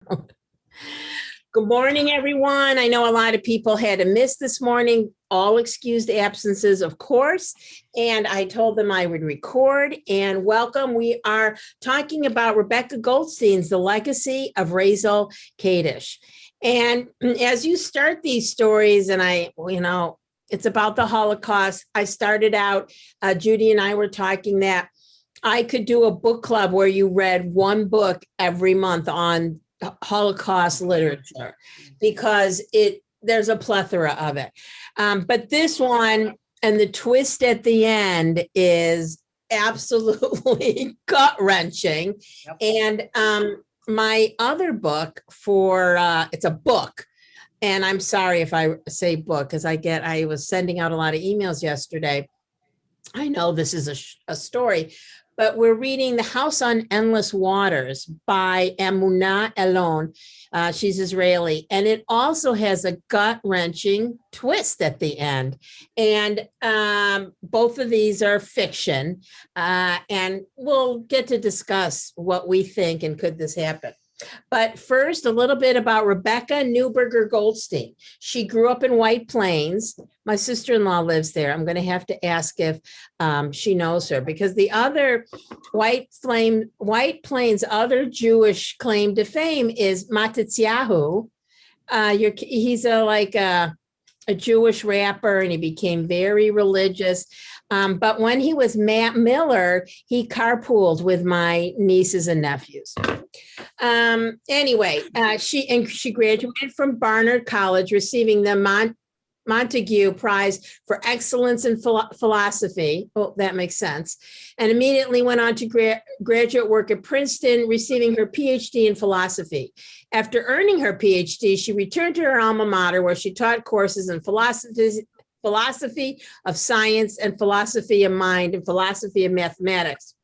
Good morning, everyone. I know a lot of people had a miss this morning, all excused absences, of course, and I told them I would record. And welcome. We are talking about Rebecca Goldstein's The Legacy of Rachel Kadish. And as you start these stories, and it's about the Holocaust. I started out, Judy and I were talking that I could do a book club where you read one book every month on Holocaust literature because there's a plethora of it. But this one and the twist at the end is absolutely gut-wrenching. Yep. And my other book it's a book. And I'm sorry if I say book because I was sending out a lot of emails yesterday. I know this is a story, but we're reading The House on Endless Waters by Emunah Elon. She's Israeli. And it also has a gut-wrenching twist at the end. And both of these are fiction. And we'll get to discuss what we think and could this happen. But first, a little bit about Rebecca Neuberger Goldstein. She grew up in White Plains. My sister-in-law lives there. I'm going to have to ask if she knows her, because the other White Plains other Jewish claim to fame is Matityahu. He's a Jewish rapper, and he became very religious. But when he was Matt Miller, he carpooled with my nieces and nephews. Anyway, she graduated from Barnard College, receiving the Montague Prize for Excellence in Philosophy. Oh, that makes sense. And immediately went on to graduate work at Princeton, receiving her PhD in philosophy. After earning her PhD, she returned to her alma mater, where she taught courses in philosophy of science and philosophy of mind and philosophy of mathematics.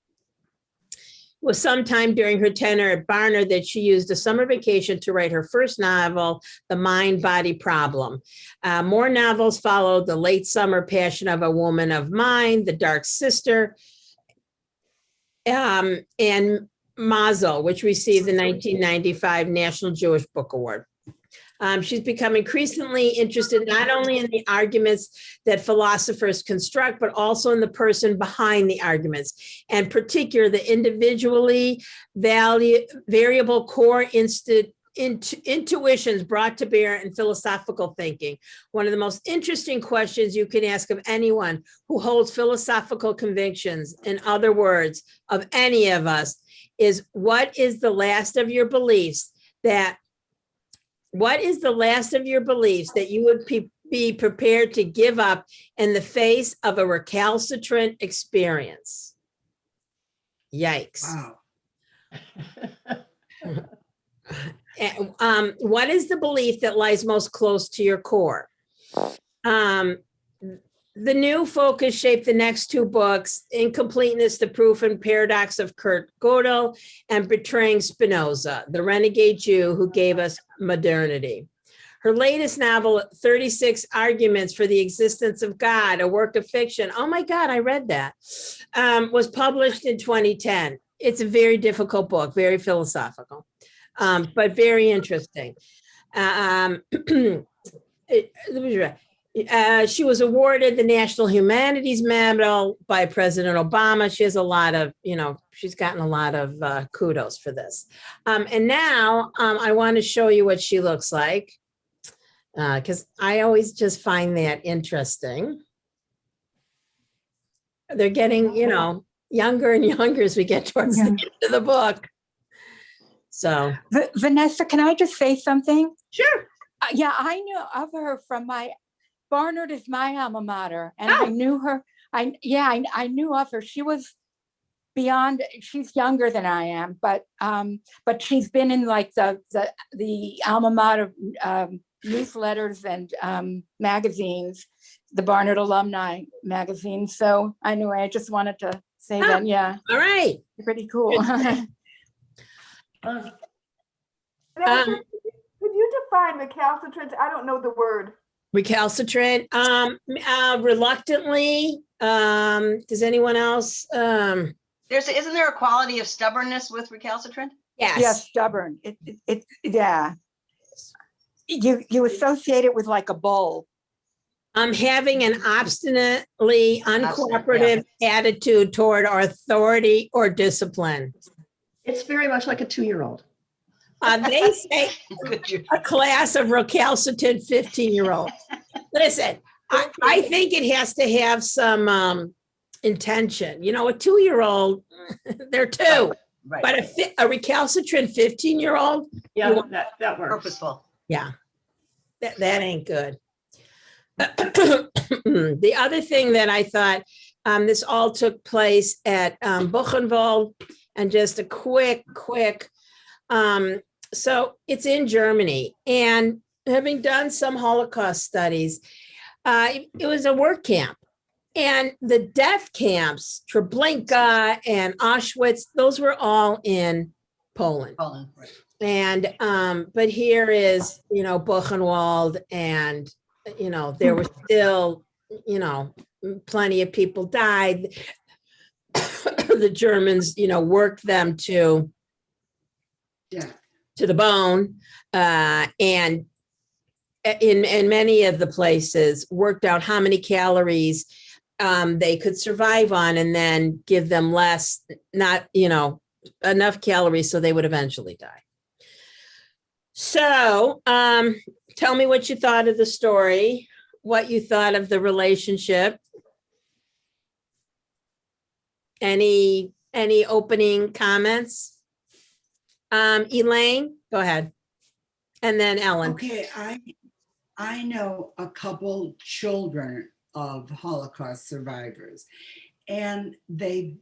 It was sometime during her tenure at Barnard that she used a summer vacation to write her first novel, The Mind-Body Problem. More novels followed: The Late Summer Passion of a Woman of Mind, The Dark Sister, and Mazel, which received the 1995 National Jewish Book Award. She's become increasingly interested not only in the arguments that philosophers construct, but also in the person behind the arguments, and particularly the individually variable core intuitions brought to bear in philosophical thinking. One of the most interesting questions you can ask of anyone who holds philosophical convictions, in other words, of any of us, is what is the last of your beliefs that you would be prepared to give up in the face of a recalcitrant experience? Yikes. Wow. What is the belief that lies most close to your core? The new focus shaped the next two books: Incompleteness, The Proof and Paradox of Kurt Gödel, and Betraying Spinoza, the renegade Jew who gave us modernity. Her latest novel, 36 Arguments for the Existence of God, a work of fiction. Oh my God, I read that. Was published in 2010. It's a very difficult book, very philosophical, but very interesting. She was awarded the National Humanities Medal by President Obama. She has she's gotten a lot of kudos for this. And now I want to show you what she looks like, because I always just find that interesting. They're getting, younger and younger as we get towards the end of the book. So, Vanessa, can I just say something? Sure. Yeah, I knew of her from Barnard is my alma mater, and I knew her. I knew of her. She was she's younger than I am, but she's been in like the alma mater newsletters and magazines, the Barnard Alumni magazine. So anyway, I just wanted to say that. Yeah. All right. Pretty cool. Could you define recalcitrant? I don't know the word. Recalcitrant, reluctantly. Does anyone else? Isn't there a quality of stubbornness with recalcitrant? Yes. stubborn. Yeah. You associate it with like a bull. Having an obstinately uncooperative attitude toward authority or discipline. It's very much like a 2-year-old. They say a class of recalcitrant 15-year-olds. Listen, I think it has to have some intention. You know, a 2-year-old, they're two. Right. But a recalcitrant 15-year-old, Yeah, that works. Purposeful. yeah, that ain't good. The other thing that I thought, this all took place at Buchenwald, and just a quick, so it's in Germany, and having done some Holocaust studies, it was a work camp. And the death camps, Treblinka and Auschwitz, those were all in Poland. Right. And but here is, Buchenwald, and there were still, plenty of people died. The Germans, worked them to the bone, and in many of the places worked out how many calories they could survive on, and then give them less, not, enough calories so they would eventually die. So tell me what you thought of the story, what you thought of the relationship. Any opening comments? Elaine, go ahead. And then Ellen. Okay, I know a couple children of Holocaust survivors, and they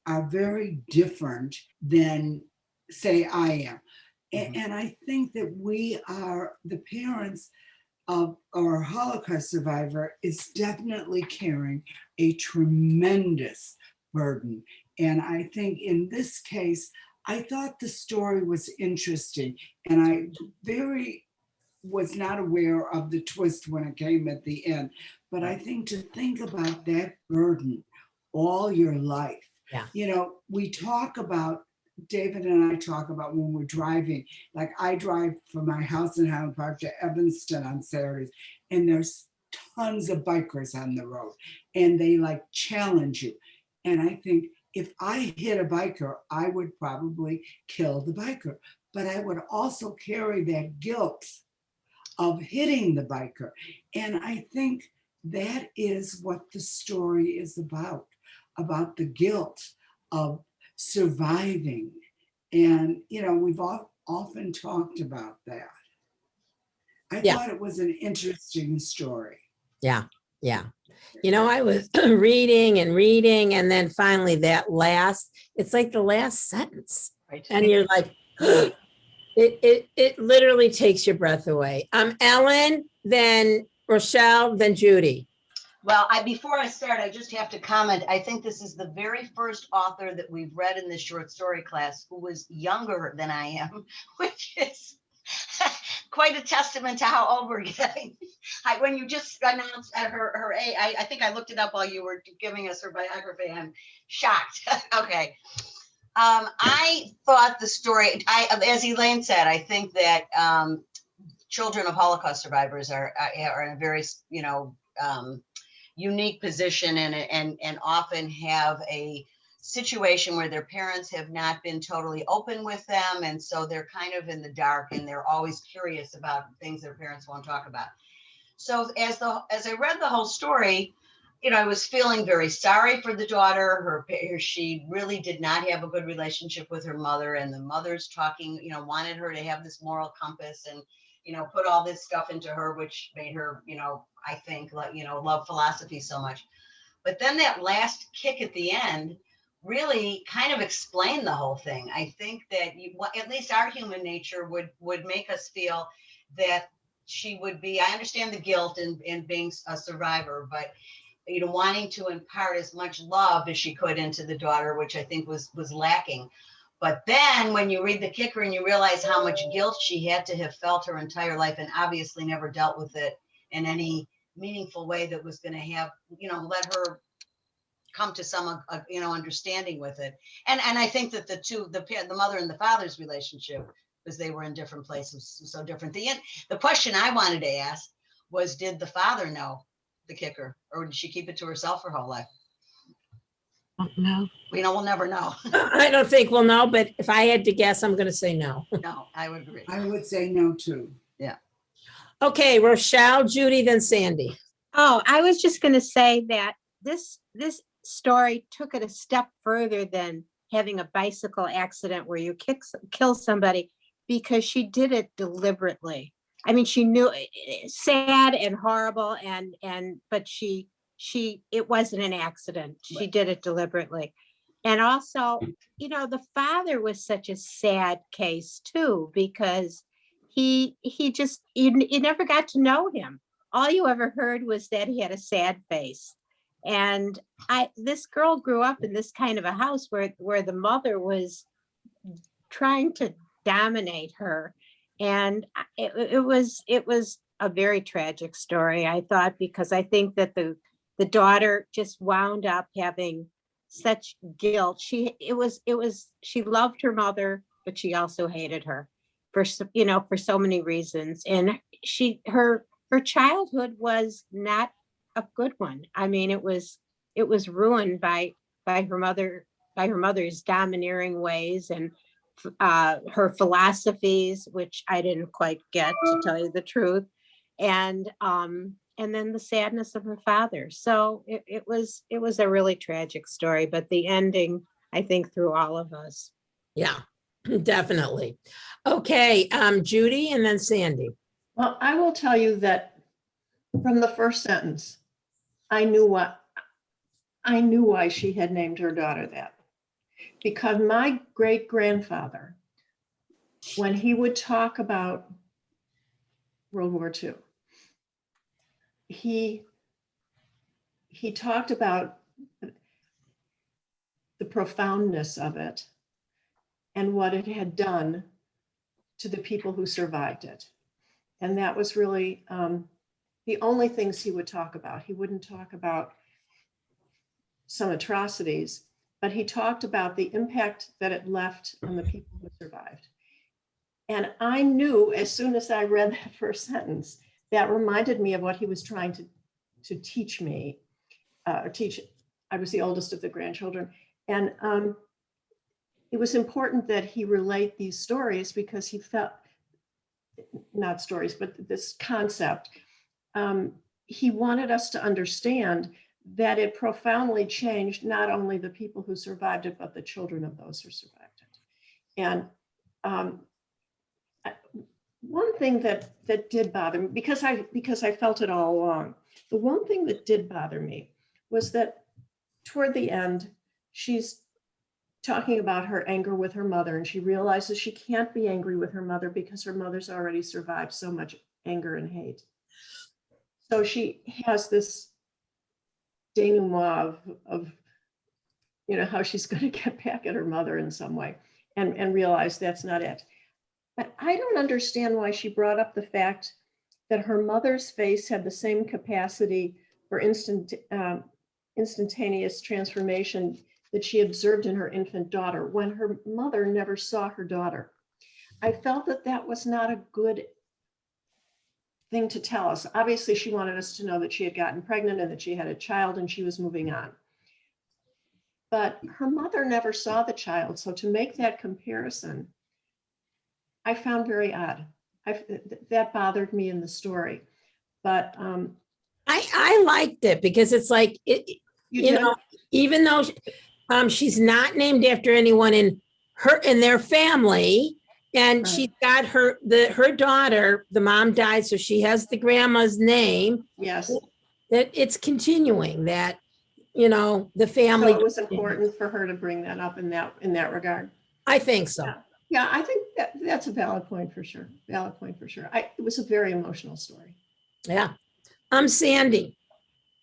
are very different than, say, I am. And I think that we are, the parents of our Holocaust survivor is definitely carrying a tremendous burden. And I think in this case, I thought the story was interesting, and I was not aware of the twist when it came at the end. But I think to think about that burden all your life, we talk about, David and I talk about when we're driving, like I drive from my house in Highland Park to Evanston on Saturdays, and there's tons of bikers on the road, and they like challenge you. And I think if I hit a biker, I would probably kill the biker, but I would also carry that guilt of hitting the biker. And I think that is what the story is about the guilt of surviving. And, we've often talked about that. I thought it was an interesting story. Yeah. I was reading, and then finally it's like the last sentence. Right. And you're like, it literally takes your breath away. Ellen, then Rochelle, then Judy. Well, before I start, I just have to comment. I think this is the very first author that we've read in this short story class who was younger than I am, which is quite a testament to how old we're getting. When you just announced her age, I think I looked it up while you were giving us her biography. I'm shocked. Okay. I thought the story, as Elaine said, I think that children of Holocaust survivors are in a very, unique position, and often have a situation where their parents have not been totally open with them, and so they're kind of in the dark, and they're always curious about things their parents won't talk about. So as I read the whole story, I was feeling very sorry for the daughter. She really did not have a good relationship with her mother, and the mother's talking, wanted her to have this moral compass, and put all this stuff into her, which made her, I think, love philosophy so much. But then that last kick at the end really kind of explained the whole thing. I think that at least our human nature would make us feel that she would be, I understand the guilt in being a survivor, but wanting to impart as much love as she could into the daughter, which I think was lacking. But then when you read the kicker and you realize how much guilt she had to have felt her entire life, and obviously never dealt with it in any meaningful way that was going to have, let her come to some, understanding with it. And I think that the mother and the father's relationship, because they were in different places, was so different. The question I wanted to ask was, did the father know the kicker, or did she keep it to herself her whole life? No. We'll never know. I don't think we'll know, but if I had to guess, I'm going to say no. No, I would agree. I would say no too. Okay, Rochelle, Judy, then Sandy. Oh, I was just going to say that this story took it a step further than having a bicycle accident where you kill somebody, because she did it deliberately. I mean, she knew sad and horrible, but it wasn't an accident. She did it deliberately. And also, the father was such a sad case too, because you never got to know him. All you ever heard was that he had a sad face. And this girl grew up in this kind of a house where the mother was trying to dominate her. And it was a very tragic story, I thought, because I think that the daughter just wound up having such guilt. She loved her mother, but she also hated her for so many reasons. And her childhood was not a good one. I mean, it was ruined by her mother's domineering ways and her philosophies, which I didn't quite get, to tell you the truth. And then the sadness of her father. So it was a really tragic story, but the ending, I think, threw all of us. Yeah, definitely. Okay, Judy, and then Sandy. Well, I will tell you that from the first sentence, I knew why she had named her daughter that. Because my great-grandfather, when he would talk about World War II, he talked about the profoundness of it and what it had done to the people who survived it. And that was really the only things he would talk about. He wouldn't talk about some atrocities, but he talked about the impact that it left on the people who survived. And I knew as soon as I read that first sentence, that reminded me of what he was trying to teach me, I was the oldest of the grandchildren. And it was important that he relate these stories, because he felt, not stories, but this concept, he wanted us to understand that it profoundly changed not only the people who survived it, but the children of those who survived it. And one thing that did bother me, because I felt it all along, the one thing that did bother me was that toward the end, she's talking about her anger with her mother, and she realizes she can't be angry with her mother because her mother's already survived so much anger and hate. So she has this denouement of how she's going to get back at her mother in some way, and realize that's not it. But I don't understand why she brought up the fact that her mother's face had the same capacity for instantaneous transformation that she observed in her infant daughter, when her mother never saw her daughter. I felt that was not a good thing to tell us. Obviously, she wanted us to know that she had gotten pregnant and that she had a child and she was moving on. But her mother never saw the child. So to make that comparison, I found very odd. That bothered me in the story. But I liked it, because it's like, even though she's not named after anyone in their family, and she's got her daughter, the mom died, so she has the grandma's name. yes, That it's continuing that, the family. so it was important for her to bring that up in that regard. I think so. Yeah, I think that's a valid point for sure. It was a very emotional story. Yeah. I'm Sandy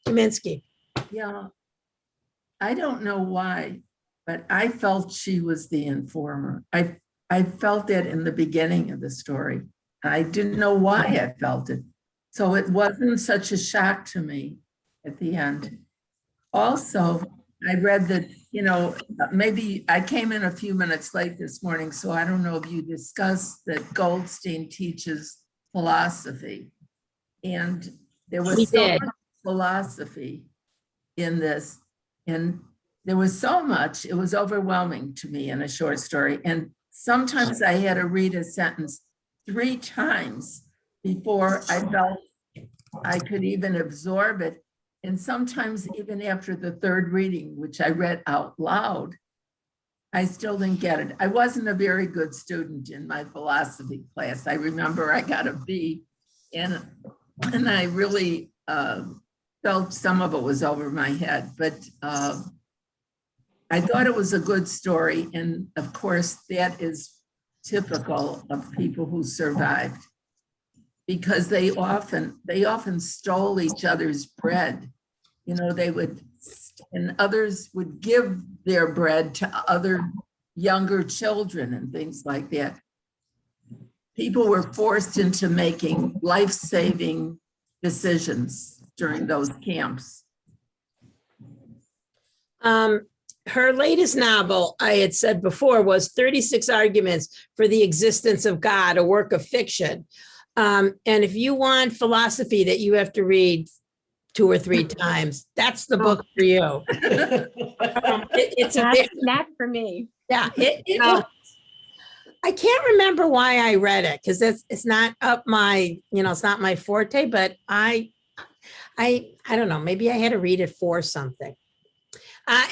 Kaminsky. Yeah. I don't know why, but I felt she was the informer. I felt that in the beginning of the story. I didn't know why I felt it. So it wasn't such a shock to me at the end. Also, I read that, maybe I came in a few minutes late this morning, so I don't know if you discussed that Goldstein teaches philosophy. And there We was so did. much philosophy in this. And there was so much, it was overwhelming to me in a short story. And sometimes I had to read a sentence 3 times before I felt I could even absorb it. And sometimes even after the 3rd reading, which I read out loud, I still didn't get it. I wasn't a very good student in my philosophy class. I remember I got a B, and I really felt some of it was over my head, but I thought it was a good story. And of course, that is typical of people who survived, because they often stole each other's bread. They would, and others would give their bread to other younger children and things like that. People were forced into making life-saving decisions during those camps. Her latest novel, I had said before, was 36 Arguments for the Existence of God, a work of fiction. And if you want philosophy that you have to read 2 or 3 times, that's the book for you. It's a Not for me. yeah. I can't remember why I read it, because it's not up my, it's not my forte. But I don't know. Maybe I had to read it for something.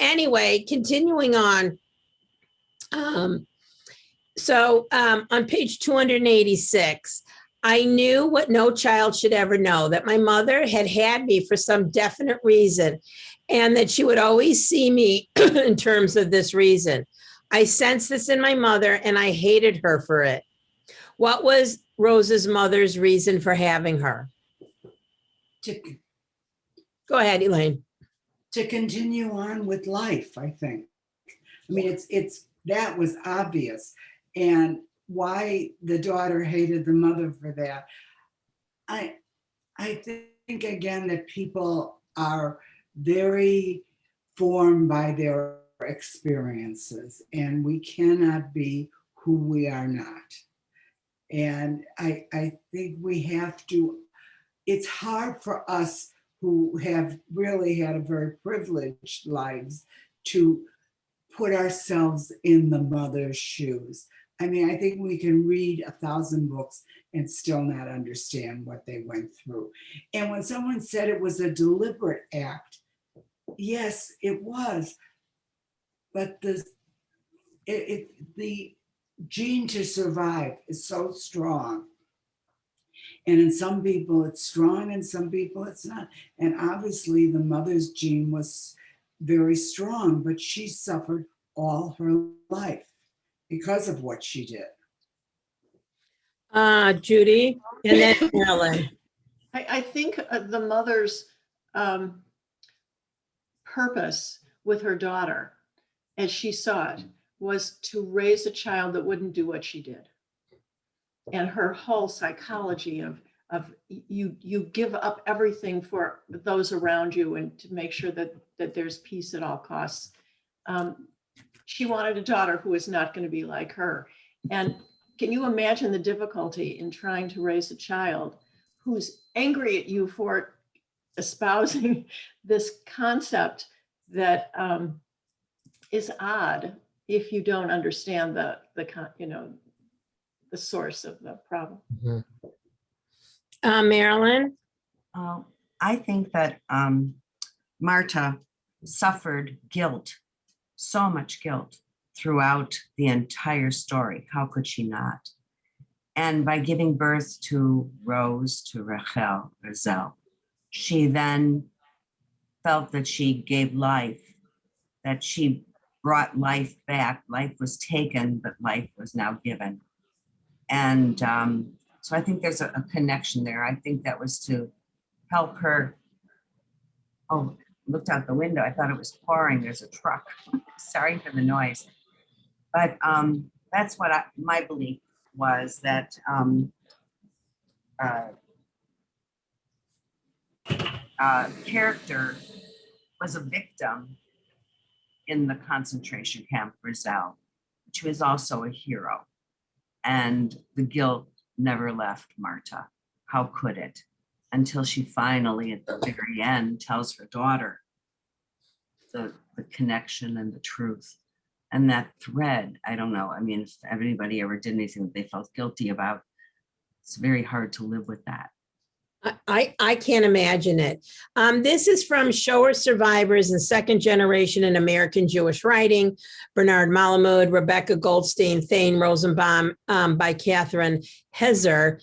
Anyway, continuing on. So on page 286, I knew what no child should ever know, that my mother had had me for some definite reason, and that she would always see me in terms of this reason. I sensed this in my mother, and I hated her for it. What was Rose's mother's reason for having her? To, Go ahead, Elaine. to continue on with life, I think. I mean, it's that was obvious. And why the daughter hated the mother for that. I think again that people are very formed by their experiences, and we cannot be who we are not. And I think we have to, it's hard for us who have really had a very privileged lives to put ourselves in the mother's shoes. I mean, I think we can read 1,000 books and still not understand what they went through. And when someone said it was a deliberate act, yes, it was. But the gene to survive is so strong. And in some people it's strong, and some people it's not. And obviously the mother's gene was very strong, but she suffered all her life because of what she did. Judy, and then Ellen. I think the mother's purpose with her daughter, as she saw it, was to raise a child that wouldn't do what she did. And her whole psychology of you give up everything for those around you, and to make sure that there's peace at all costs. She wanted a daughter who was not going to be like her. And can you imagine the difficulty in trying to raise a child who's angry at you for espousing this concept that is odd if you don't understand the source of the problem. Marilyn? I think that Marta suffered guilt, so much guilt throughout the entire story. How could she not? And by giving birth to Rose, to Rachel, she then felt that she gave life, that she brought life back. Life was taken, but life was now given. And so I think there's a connection there. I think that was to help her. Oh, looked out the window. I thought it was pouring. There's a truck. Sorry for the noise. But that's what my belief was, that character was a victim in the concentration camp, Brazil. She was also a hero. And the guilt never left Marta. How could it? Until she finally, at the very end, tells her daughter the connection and the truth. And that thread, I don't know. I mean, if anybody ever did anything that they felt guilty about, it's very hard to live with that. I can't imagine it. This is from Shoah survivors and second generation in American Jewish writing, Bernard Malamud, Rebecca Goldstein, Thane Rosenbaum, by Catherine Hezer.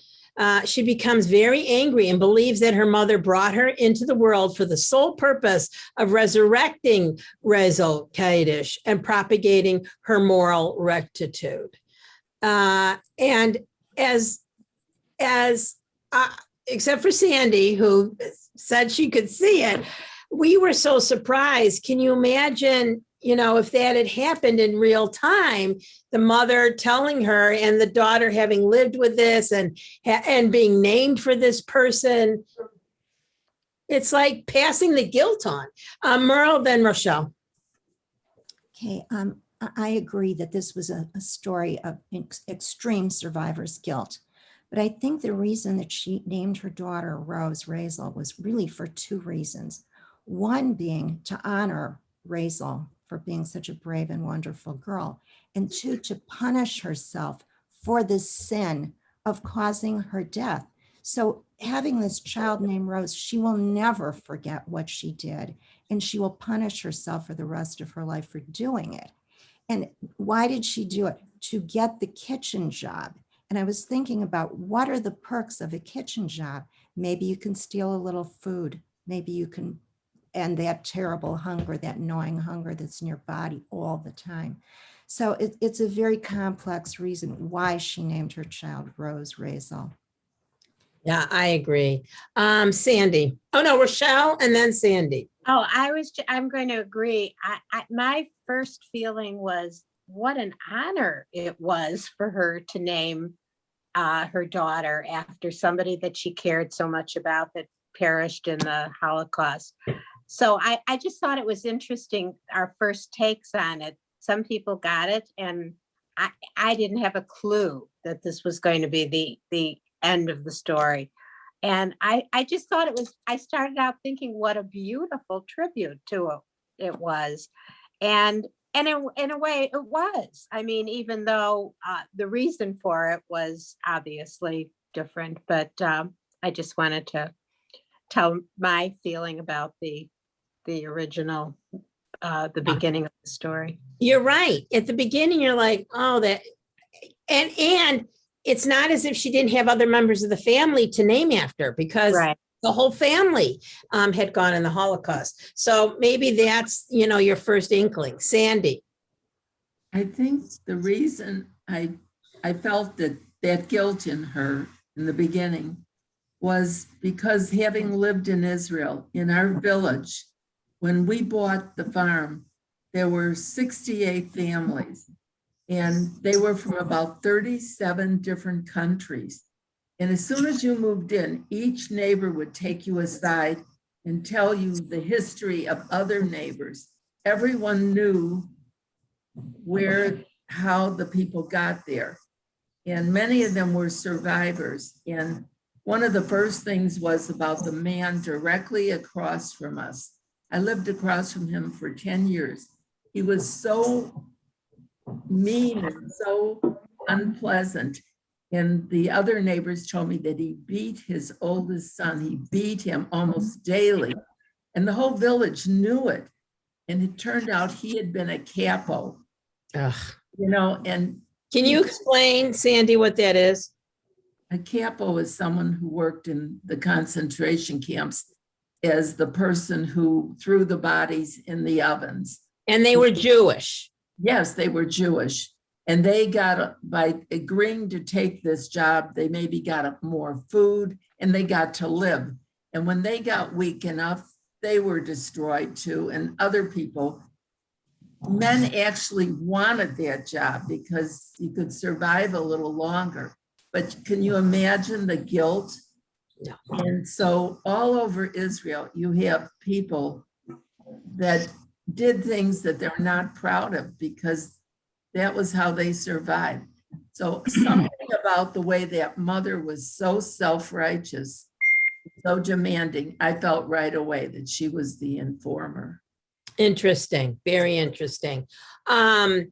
She becomes very angry and believes that her mother brought her into the world for the sole purpose of resurrecting Rezel Kaidish and propagating her moral rectitude. And as except for Sandy, who said she could see it, we were so surprised. Can you imagine, if that had happened in real time, the mother telling her and the daughter having lived with this and being named for this person? It's like passing the guilt on. Merle, then Rochelle. Okay, I agree that this was a story of extreme survivor's guilt. But I think the reason that she named her daughter Rose Razel was really for two reasons. One being to honor Razel for being such a brave and wonderful girl, and two, to punish herself for the sin of causing her death. So having this child named Rose, she will never forget what she did, and she will punish herself for the rest of her life for doing it. And why did she do it? To get the kitchen job. And I was thinking about what are the perks of a kitchen job? Maybe you can steal a little food. Maybe you can end that terrible hunger, that gnawing hunger that's in your body all the time. So it's a very complex reason why she named her child Rose Razel. Yeah, I agree. Sandy. Oh, no, Rochelle and then Sandy. Oh, I'm going to agree. My first feeling was what an honor it was for her to name her daughter after somebody that she cared so much about that perished in the Holocaust. So I just thought it was interesting, our first takes on it. Some people got it, and I didn't have a clue that this was going to be the end of the story. And I just thought I started out thinking what a beautiful tribute to it was. And in a way it was. I mean, even though the reason for it was obviously different, but I just wanted to tell my feeling about the original, the beginning of the story. You're right. At the beginning, you're like, oh, that, and it's not as if she didn't have other members of the family to name after, because Right. the whole family had gone in the Holocaust. So maybe that's, your first inkling. Sandy. I think the reason I felt that guilt in her in the beginning was because, having lived in Israel, in our village, when we bought the farm, there were 68 families, and they were from about 37 different countries. And as soon as you moved in, each neighbor would take you aside and tell you the history of other neighbors. Everyone knew how the people got there. And many of them were survivors. And one of the first things was about the man directly across from us. I lived across from him for 10 years. He was so mean and so unpleasant. And the other neighbors told me that he beat his oldest son. He beat him almost daily. And the whole village knew it. And it turned out he had been a capo. Ugh. And Can you explain, Sandy, what that is? a capo is someone who worked in the concentration camps as the person who threw the bodies in the ovens. And they were Jewish. Yes, they were Jewish. And they got, by agreeing to take this job, they maybe got more food and they got to live. And when they got weak enough, they were destroyed too. And other people, men actually wanted that job because you could survive a little longer. But can you imagine the guilt? No. And so all over Israel, you have people that did things that they're not proud of because that was how they survived. So something about the way that mother was so self-righteous, so demanding, I felt right away that she was the informer. Interesting, very interesting. Why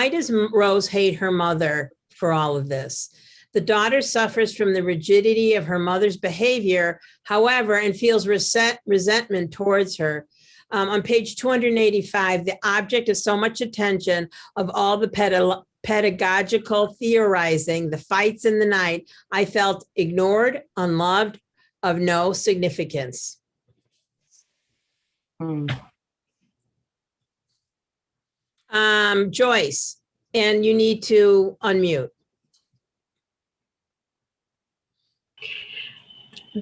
does Rose hate her mother for all of this? The daughter suffers from the rigidity of her mother's behavior, however, and feels resentment towards her. On page 285, the object of so much attention of all the pedagogical theorizing, the fights in the night, I felt ignored, unloved, of no significance. Joyce, and you need to unmute.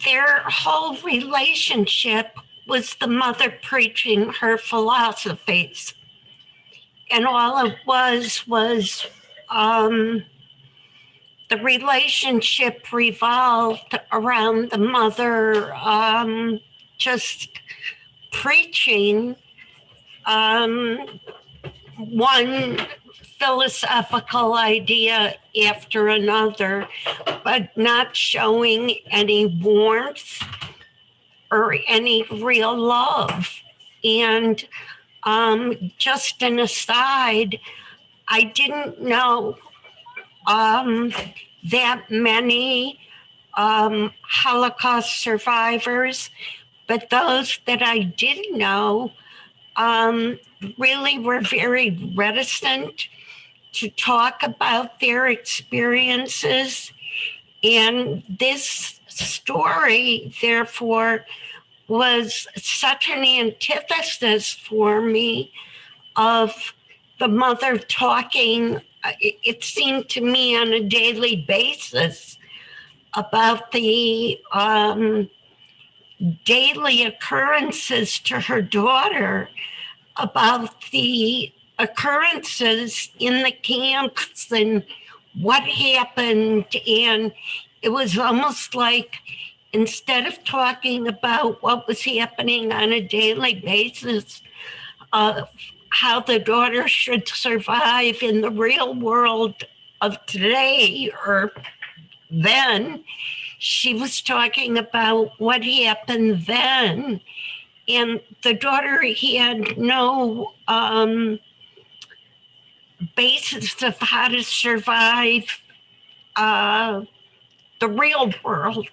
Their whole relationship was the mother preaching her philosophies. And all it was the relationship revolved around the mother just preaching one philosophical idea after another, but not showing any warmth or any real love. And just an aside, I didn't know that many Holocaust survivors, but those that I did know really were very reticent to talk about their experiences. And this story, therefore, was such an antithesis for me of the mother talking, it seemed to me, on a daily basis about the daily occurrences to her daughter, about the occurrences in the camps and what happened. And it was almost like, instead of talking about what was happening on a daily basis, how the daughter should survive in the real world of today or then, she was talking about what happened then. And the daughter had no basis of how to survive the real world.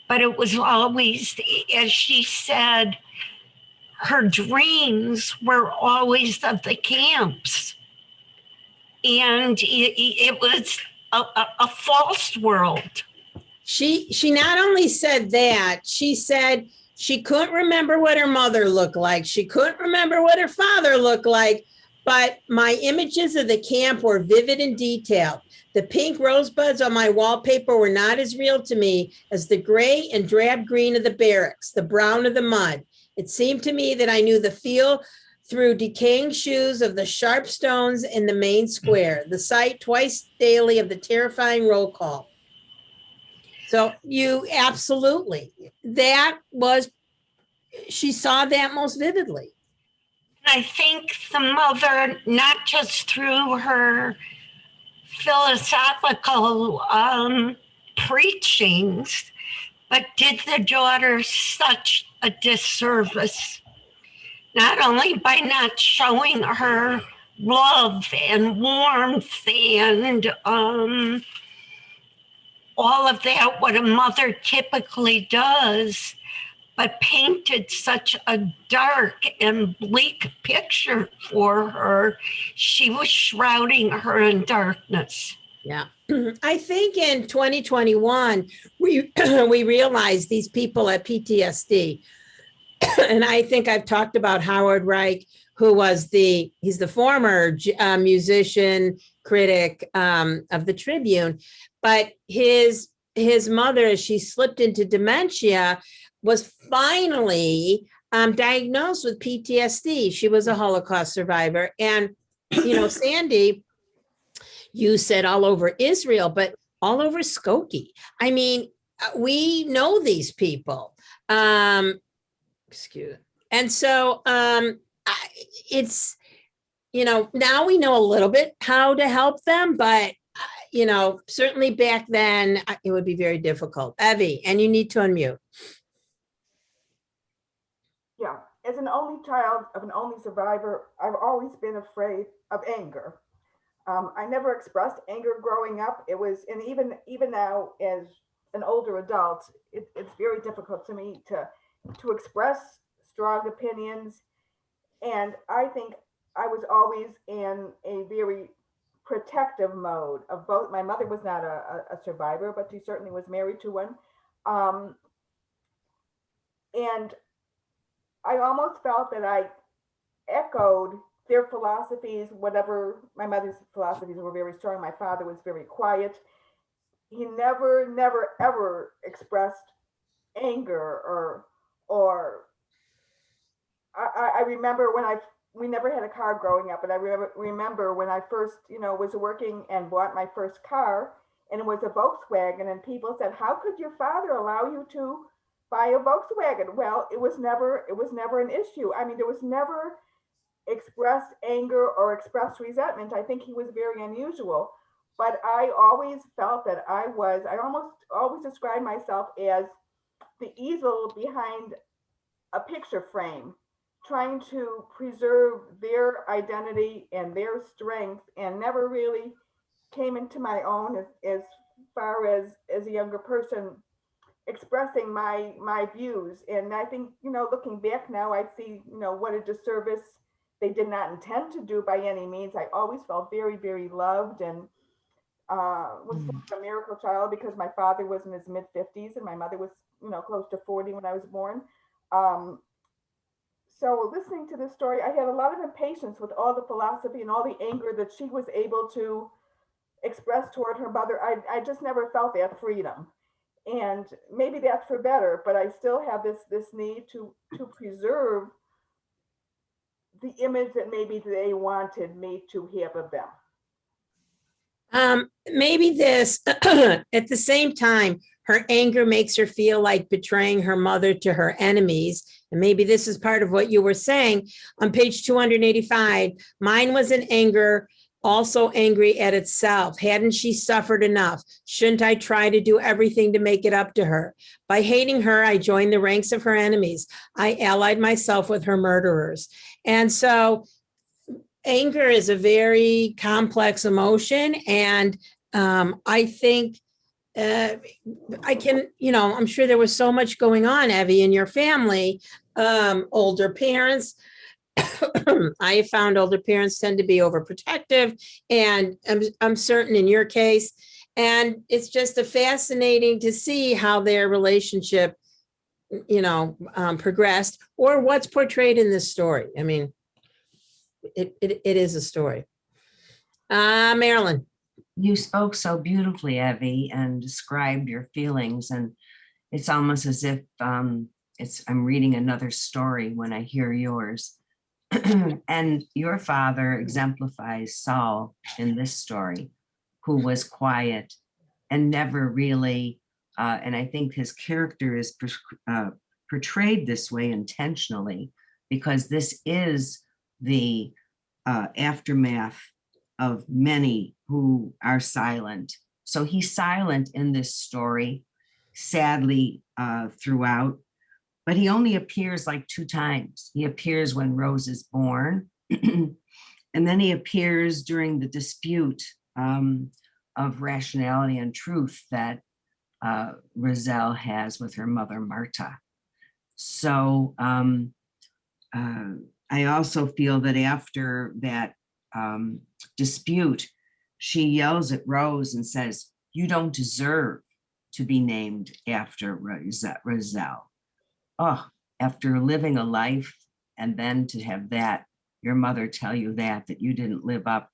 But it was always, as she said, her dreams were always of the camps. And it was a false world. She not only said that, she said she couldn't remember what her mother looked like. She couldn't remember what her father looked like, but my images of the camp were vivid and detailed. The pink rosebuds on my wallpaper were not as real to me as the gray and drab green of the barracks, the brown of the mud. It seemed to me that I knew the feel through decaying shoes of the sharp stones in the main square, the sight twice daily of the terrifying roll call. So you absolutely, that was, she saw that most vividly. I think the mother, not just through her philosophical preachings, but did the daughter such a disservice, not only by not showing her love and warmth and all of that, what a mother typically does, but painted such a dark and bleak picture for her. She was shrouding her in darkness. Yeah. I think in 2021, we realized these people had PTSD. And I think I've talked about Howard Reich, who was he's the former musician, critic of the Tribune, but his mother, as she slipped into dementia, was finally diagnosed with PTSD. She was a Holocaust survivor. And, Sandy, you said all over Israel, but all over Skokie. I mean, we know these people. Excuse. And so it's, now we know a little bit how to help them, but certainly back then it would be very difficult. Evie, and you need to unmute. Yeah, as an only child of an only survivor, I've always been afraid of anger. I never expressed anger growing up. It was, and even now as an older adult, it's very difficult to me to express strong opinions. And I think I was always in a very protective mode of both. My mother was not a survivor, but she certainly was married to one. And I almost felt that I echoed their philosophies, whatever. My mother's philosophies were very strong. My father was very quiet. He never, ever expressed anger or I remember we never had a car growing up, but I remember when I first, was working and bought my first car, and it was a Volkswagen, and people said, "How could your father allow you to buy a Volkswagen?" Well, it was never an issue. I mean, there was never expressed anger or expressed resentment. I think he was very unusual, but I always felt that I almost always described myself as the easel behind a picture frame, trying to preserve their identity and their strength, and never really came into my own as far as a younger person expressing my views. And I think, looking back now, I see, what a disservice they did not intend to do by any means. I always felt very, very loved, and was a miracle child because my father was in his mid 50s and my mother was, close to 40 when I was born. So listening to this story, I had a lot of impatience with all the philosophy and all the anger that she was able to express toward her mother. I just never felt that freedom. And maybe that's for better, but I still have this need to preserve the image that maybe they wanted me to have of them. Maybe this, at the same time, her anger makes her feel like betraying her mother to her enemies. And maybe this is part of what you were saying on page 285. Mine was an anger, also angry at itself. Hadn't she suffered enough? Shouldn't I try to do everything to make it up to her? By hating her, I joined the ranks of her enemies. I allied myself with her murderers. And so anger is a very complex emotion. And I think I can, I'm sure there was so much going on, Evie, in your family, older parents. I have found older parents tend to be overprotective, and I'm certain in your case. And it's just fascinating to see how their relationship, progressed, or what's portrayed in this story. I mean, it is a story. Marilyn. You spoke so beautifully, Evie, and described your feelings. And it's almost as if I'm reading another story when I hear yours. And your father exemplifies Saul in this story, who was quiet and never really, and I think his character is portrayed this way intentionally, because this is the aftermath of many who are silent. So he's silent in this story, sadly, throughout, but he only appears like 2 times. He appears when Rose is born, and then he appears during the dispute of rationality and truth that Roselle has with her mother, Marta. So I also feel that after that dispute, she yells at Rose and says, "You don't deserve to be named after Roselle." Oh, after living a life and then to have that, your mother tell you that you didn't live up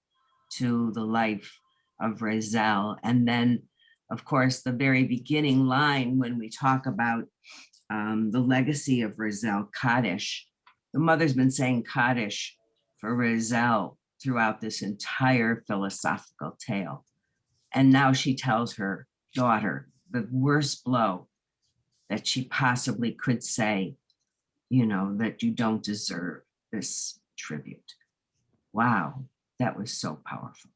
to the life of Roselle. And then, of course, the very beginning line when we talk about the legacy of Roselle, Kaddish, the mother's been saying Kaddish for Roselle throughout this entire philosophical tale. And now she tells her daughter the worst blow that she possibly could say, you know, that you don't deserve this tribute. Wow, that was so powerful.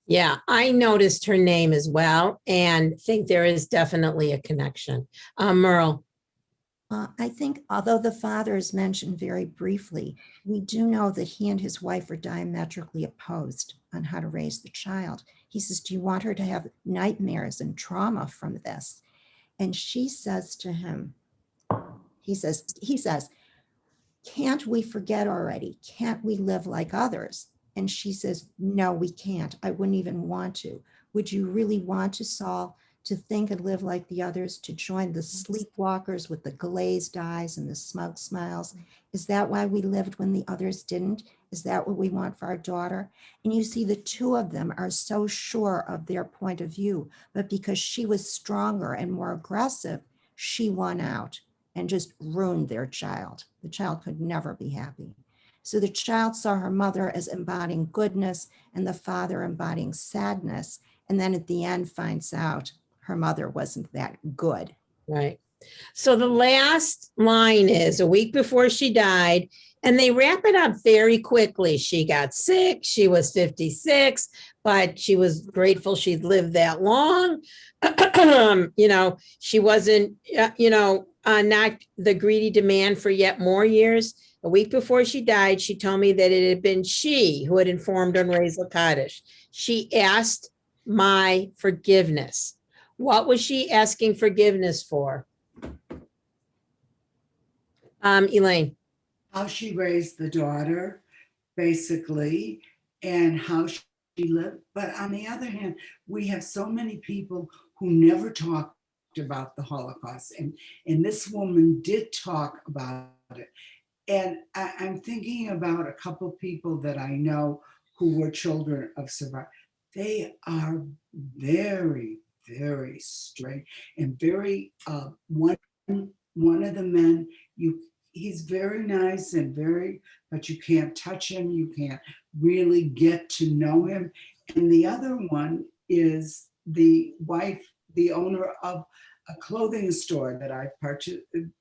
Yeah, I noticed her name as well and think there is definitely a connection. Merle. I think although the father is mentioned very briefly, we do know that he and his wife are diametrically opposed on how to raise the child. He says, do you want her to have nightmares and trauma from this? And she says to him, he says, can't we forget already? Can't we live like others? And she says, no, we can't. I wouldn't even want to. Would you really want to, Saul, to think and live like the others, to join the sleepwalkers with the glazed eyes and the smug smiles? Is that why we lived when the others didn't? Is that what we want for our daughter? And you see, the two of them are so sure of their point of view, but because she was stronger and more aggressive, she won out and just ruined their child. The child could never be happy. So the child saw her mother as embodying goodness and the father embodying sadness. And then at the end finds out her mother wasn't that good. Right. So the last line is a week before she died, and they wrap it up very quickly. She got sick. She was 56, but she was grateful she'd lived that long. You know, she wasn't, not the greedy demand for yet more years. A week before she died, she told me that it had been she who had informed on Raisel Kaddish. She asked my forgiveness. What was she asking forgiveness for? Elaine. How she raised the daughter, basically, and how she lived. But on the other hand, we have so many people who never talked about the Holocaust. And this woman did talk about it. And I'm thinking about a couple people that I know who were children of survivors. They are very, very straight and very, one of the men, he's very nice and but you can't touch him. You can't really get to know him. And the other one is the wife, the owner of a clothing store that I've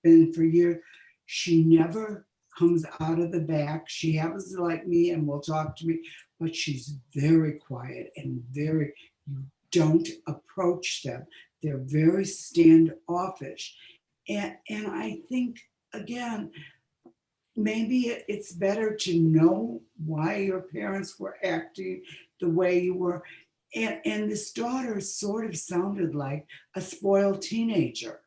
been for years. She never comes out of the back. She happens to like me and will talk to me, but she's very quiet and you don't approach them. They're very standoffish. And I think, again, maybe it's better to know why your parents were acting the way you were. And this daughter sort of sounded like a spoiled teenager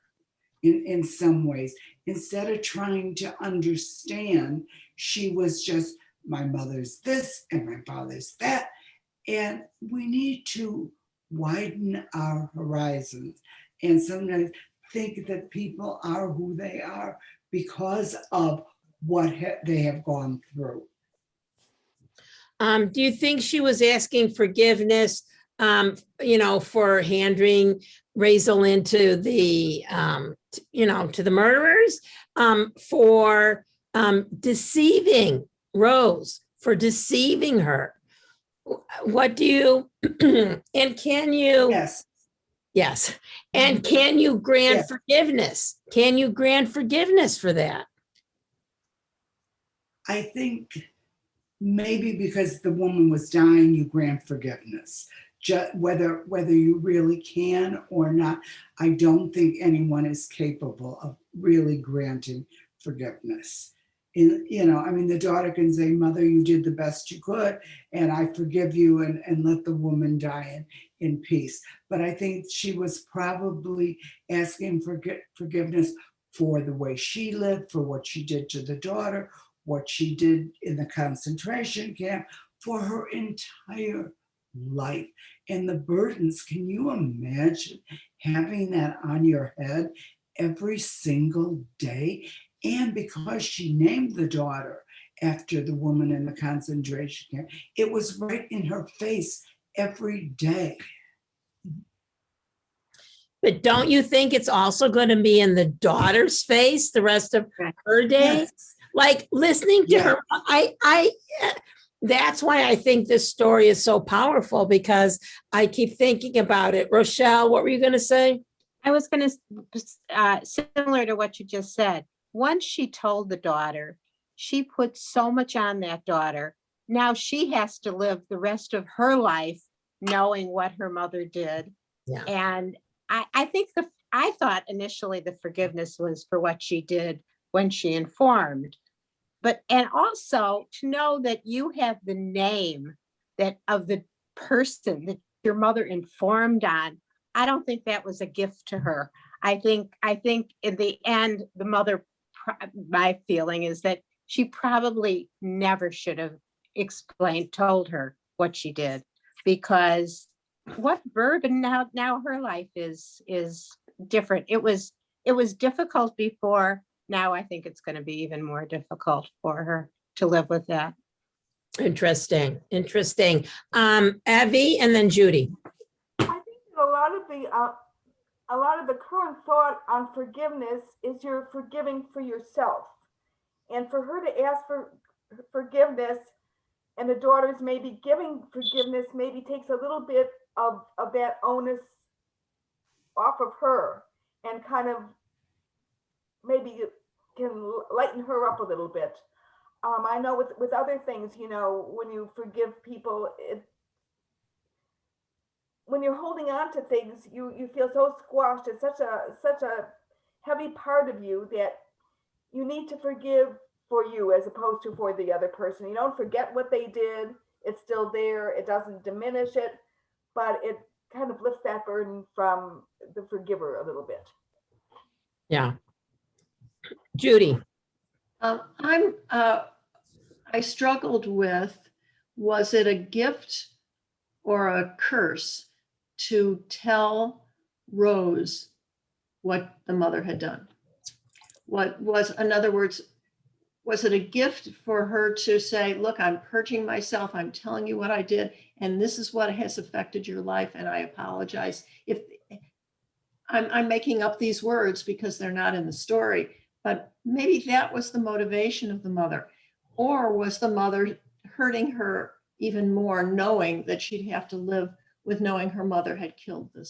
in some ways. Instead of trying to understand, she was just, my mother's this and my father's that. And we need to widen our horizons and sometimes think that people are who they are because of what they have gone through. Do you think she was asking forgiveness, for handing Raisel into the, to the murderers, for deceiving Rose, for deceiving her? What do you, and can you? Yes. Yes. And can you grant forgiveness? Can you grant forgiveness for that? I think maybe because the woman was dying, you grant forgiveness. Whether you really can or not, I don't think anyone is capable of really granting forgiveness. The daughter can say, "Mother, you did the best you could, and I forgive you," and let the woman die in peace. But I think she was probably asking for forgiveness for the way she lived, for what she did to the daughter, what she did in the concentration camp, for her entire life. And the burdens, can you imagine having that on your head every single day? And because she named the daughter after the woman in the concentration camp, it was right in her face every day. But don't you think it's also going to be in the daughter's face the rest of her days? Yes. Like listening to her, that's why I think this story is so powerful, because I keep thinking about it. Rochelle, what were you going to say? I was going to, similar to what you just said, once she told the daughter, she put so much on that daughter. Now she has to live the rest of her life knowing what her mother did. Yeah. And I think I thought initially the forgiveness was for what she did when she informed. And also to know that you have the name of the person that your mother informed on. I don't think that was a gift to her. I think in the end, the mother, my feeling is that she probably never should have told her what she did, because what burden now her life is different. It was difficult before. Now I think it's going to be even more difficult for her to live with that. Interesting. Abby and then Judy. I think that a lot of the current thought on forgiveness is you're forgiving for yourself, and for her to ask for forgiveness, and the daughters maybe giving forgiveness, maybe takes a little bit of that onus off of her, and kind of maybe can lighten her up a little bit. I know with other things, when you forgive people, when you're holding on to things, you feel so squashed. It's such a heavy part of you that you need to forgive for you as opposed to for the other person. You don't forget what they did. It's still there. It doesn't diminish it, but it kind of lifts that burden from the forgiver a little bit. Yeah. Judy. I struggled with, was it a gift or a curse to tell Rose what the mother had done? In other words, was it a gift for her to say, look, I'm purging myself, I'm telling you what I did, and this is what has affected your life, and I apologize. If I'm making up these words because they're not in the story, but maybe that was the motivation of the mother. Or was the mother hurting her even more, knowing that she'd have to live with knowing her mother had killed the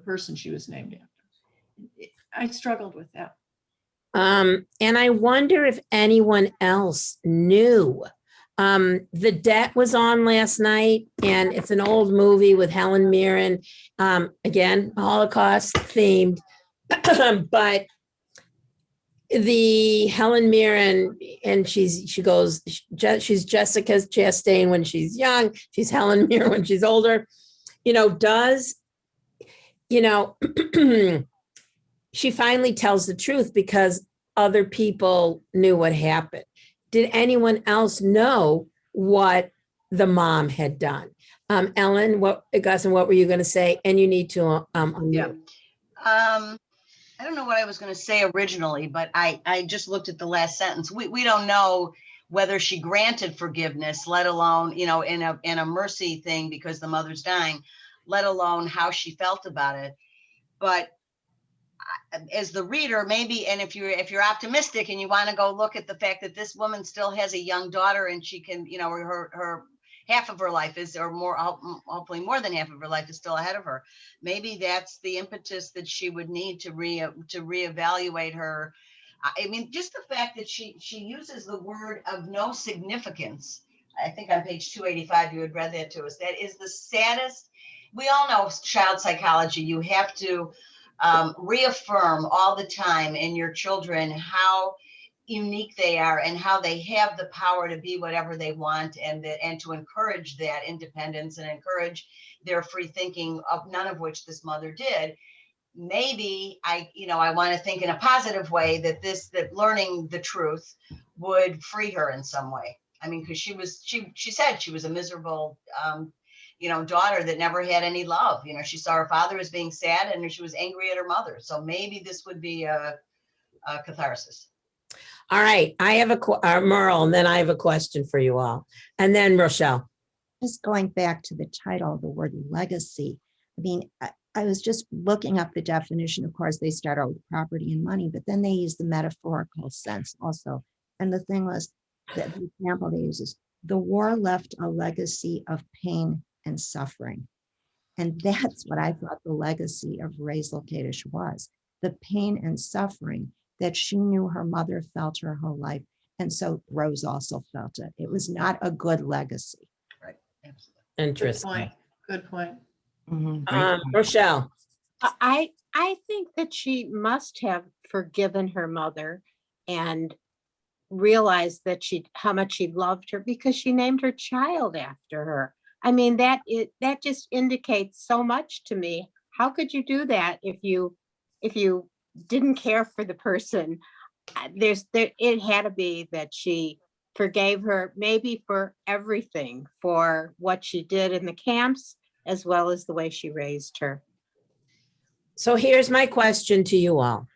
person she was named after? I struggled with that. And I wonder if anyone else knew. The Debt was on last night, and it's an old movie with Helen Mirren. Again, Holocaust themed, but the Helen Mirren, and she's Jessica Chastain when she's young, she's Helen Mirren when she's older, she finally tells the truth because other people knew what happened. Did anyone else know what the mom had done? Ellen, what were you going to say? And you need to unmute. I don't know what I was going to say originally, but I just looked at the last sentence. We don't know whether she granted forgiveness, let alone, in a mercy thing because the mother's dying, let alone how she felt about it. But as the reader, maybe, and if you're optimistic and you want to go look at the fact that this woman still has a young daughter and she can, her half of her life is, or more, hopefully more than half of her life is still ahead of her. Maybe that's the impetus that she would need to reevaluate her. I mean, just the fact that she uses the word of no significance. I think on page 285, you had read that to us. That is the saddest. We all know child psychology. You have to reaffirm all the time in your children how unique they are and how they have the power to be whatever they want, and to encourage that independence and encourage their free thinking, of none of which this mother did. Maybe I want to think in a positive way that learning the truth would free her in some way. I mean, because she said she was a miserable daughter that never had any love. She saw her father as being sad and she was angry at her mother. So maybe this would be a catharsis. All right. I have Merle, and then I have a question for you all. And then Rochelle. Just going back to the title, the word legacy. I mean, I was just looking up the definition. Of course, they start out with property and money, but then they use the metaphorical sense also. And the thing was that the example they use is the war left a legacy of pain and suffering. And that's what I thought the legacy of Raisel Kadish was, the pain and suffering that she knew her mother felt her whole life. And so Rose also felt it. It was not a good legacy. Right, absolutely. Good Interesting. point. Good point. Rochelle. I think that she must have forgiven her mother and realized that how much she loved her because she named her child after her. I mean, that just indicates so much to me. How could you do that if you didn't care for the person? It had to be that she forgave her, maybe for everything, for what she did in the camps, as well as the way she raised her. So here's my question to you all.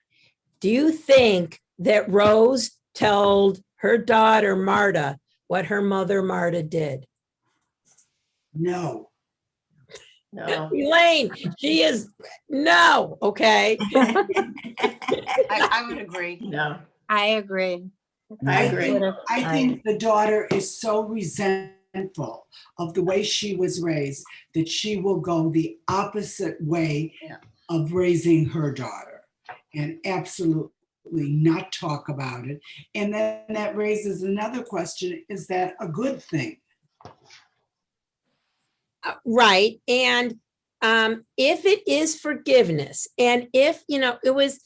Do you think that Rose told her daughter, Marta, what her mother, Marta, did? No. No. Elaine, she is no, okay? I would agree. No. I agree. I agree. I think the daughter is so resentful of the way she was raised that she will go the opposite way of raising her daughter and absolutely not talk about it. And then that raises another question, is that a good thing? Right. And if it is forgiveness, and if, it was,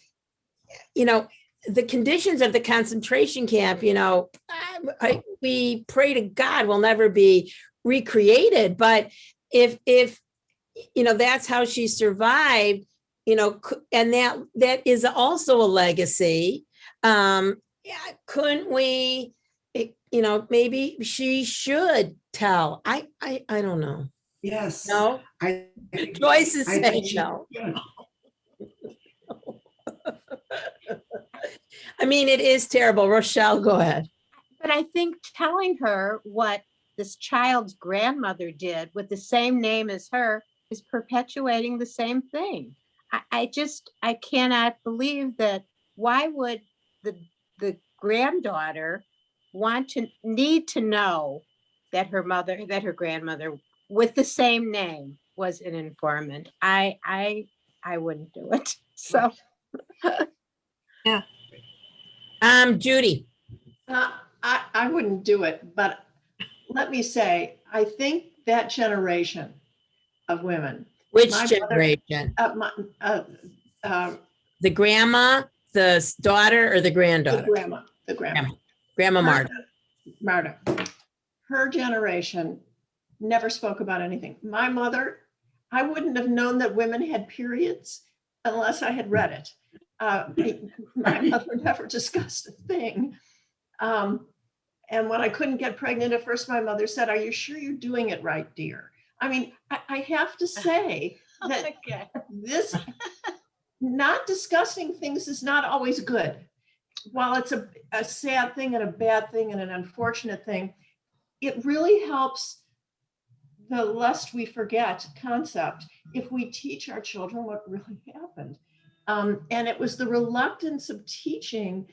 the conditions of the concentration camp, we pray to God will never be recreated. But if that's how she survived, and that is also a legacy. Couldn't we, maybe she should tell. I don't know. Yes. No. Joyce is saying no. I mean, it is terrible. Rochelle, go ahead. But I think telling her what this child's grandmother did with the same name as her is perpetuating the same thing. I cannot believe that. Why would the granddaughter need to know that her grandmother with the same name was an informant? I wouldn't do it. So Judy. I wouldn't do it, but let me say, I think that generation of women. Which generation? The grandma, the daughter, or the granddaughter? The grandma. Grandma Marta. Marta. Her generation never spoke about anything. My mother, I wouldn't have known that women had periods unless I had read it. My mother never discussed a thing. And when I couldn't get pregnant at first, my mother said, "Are you sure you're doing it right, dear?" I mean, I have to say that this not discussing things is not always good. While it's a sad thing and a bad thing and an unfortunate thing, it really helps the lest we forget concept if we teach our children what really happened. And it was the reluctance of teaching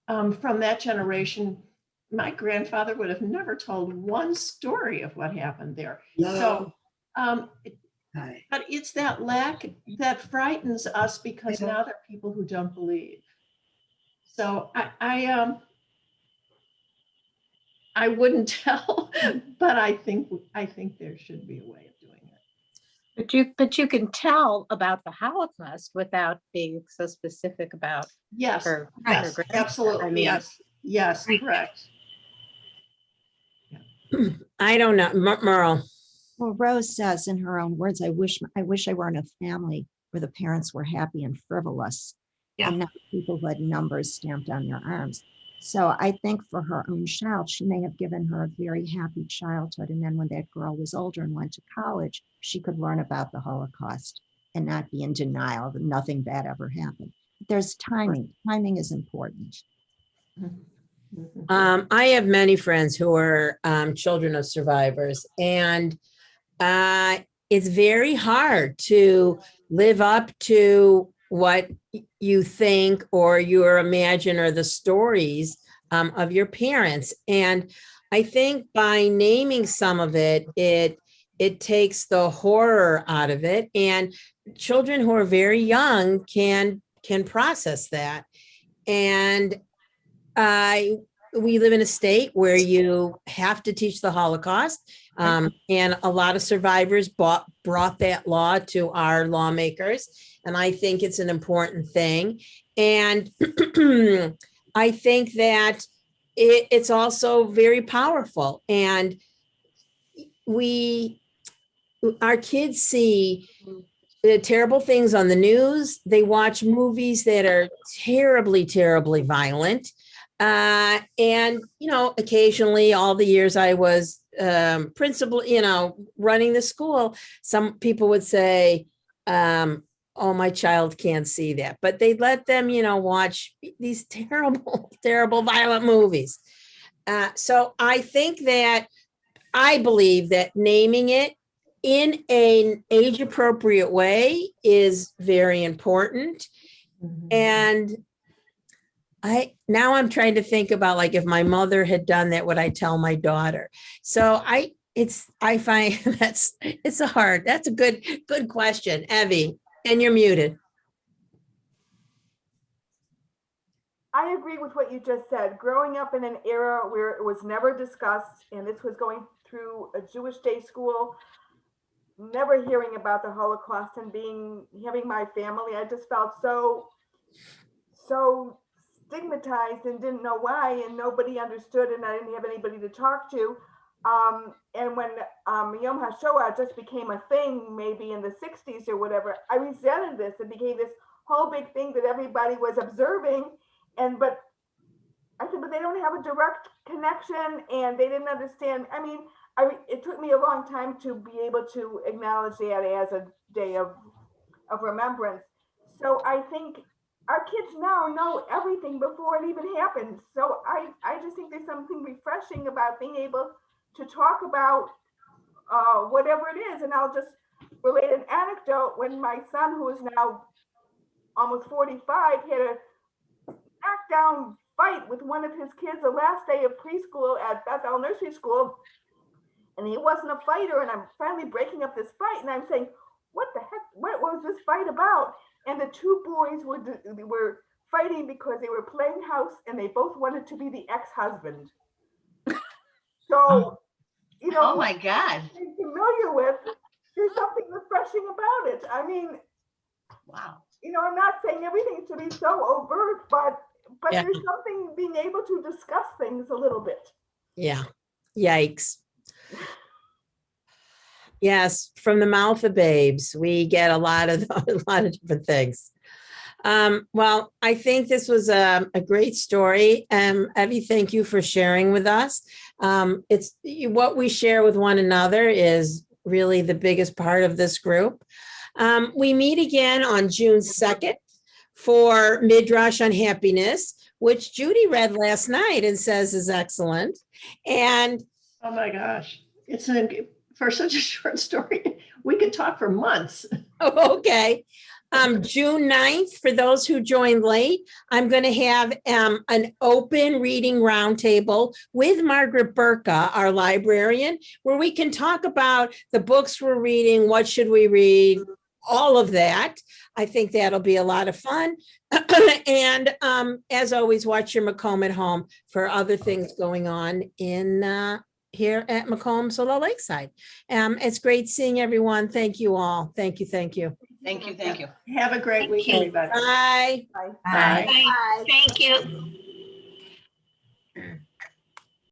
from that generation. My grandfather would have never told one story of what happened there. No. So, but it's that lack that frightens us because now there are people who don't believe. So I wouldn't tell, but I think there should be a way of doing it. But you can tell about the Holocaust without being so specific about yes, her. Yes, her absolutely. I mean, yes, correct. I don't know, Merle. Well, Rose says in her own words, I wish I were in a family where the parents were happy and frivolous and not people who had numbers stamped on their arms. So I think for her own child, she may have given her a very happy childhood. And then when that girl was older and went to college, she could learn about the Holocaust and not be in denial that nothing bad ever happened. There's timing. Timing is important. I have many friends who are children of survivors, and it's very hard to live up to what you think or you imagine or the stories of your parents. And I think by naming some of it, it it takes the horror out of it, and children who are very young can process that. And we live in a state where you have to teach the Holocaust, and a lot of survivors brought that law to our lawmakers, and I think it's an important thing. And I think that it's also very powerful, and our kids see the terrible things on the news. They watch movies that are terribly, terribly violent. And, occasionally, all the years I was principal, running the school, some people would say, oh, my child can't see that. But they let them, watch these terrible, terrible, violent movies. So I believe that naming it in an age appropriate way is very important. And I'm trying to think about, like, if my mother had done that, would I tell my daughter? So I find that's a good question, Evie, and you're muted. I agree with what you just said. Growing up in an era where it was never discussed, and this was going through a Jewish day school, never hearing about the Holocaust and having my family, I just felt so stigmatized and didn't know why, and nobody understood, and I didn't have anybody to talk to. And when Yom HaShoah just became a thing, maybe in the 60s or whatever, I resented this. It became this whole big thing that everybody was observing. But I said, but they don't have a direct connection, and they didn't understand. I mean, it took me a long time to be able to acknowledge that as a day of remembrance. So I think our kids now know everything before it even happens. So I just think there's something refreshing about being able to talk about whatever it is. And I'll just relate an anecdote. When my son, who is now almost 45, had a knockdown fight with one of his kids the last day of preschool at Bethel Nursery School, and he wasn't a fighter, and I'm finally breaking up this fight, and I'm saying, what the heck, what was this fight about? And the two boys were fighting because they were playing house, and they both wanted to be the ex-husband. So, Oh my God. I'm familiar with, there's something refreshing about it. I mean, wow. I'm not saying everything should be so overt, but Yeah. there's something being able to discuss things a little bit. Yeah. Yikes. Yes, from the mouth of babes, we get a lot of different things. Well, I think this was a great story. Evie, thank you for sharing with us. It's what we share with one another is really the biggest part of this group. We meet again on June 2nd for Midrash on Happiness, which Judy read last night and says is excellent. And oh my gosh, for such a short story, we could talk for months. Oh, okay. June 9th, for those who joined late, I'm going to have an open reading roundtable with Margaret Burka, our librarian, where we can talk about the books we're reading, what should we read, all of that. I think that'll be a lot of fun. And as always, watch your Macomb at home for other things going on in here at Macomb Solar Lakeside. It's great seeing everyone. Thank you all. Thank you. Thank you. Have a great week, everybody. Bye. Bye. Bye. Thank you.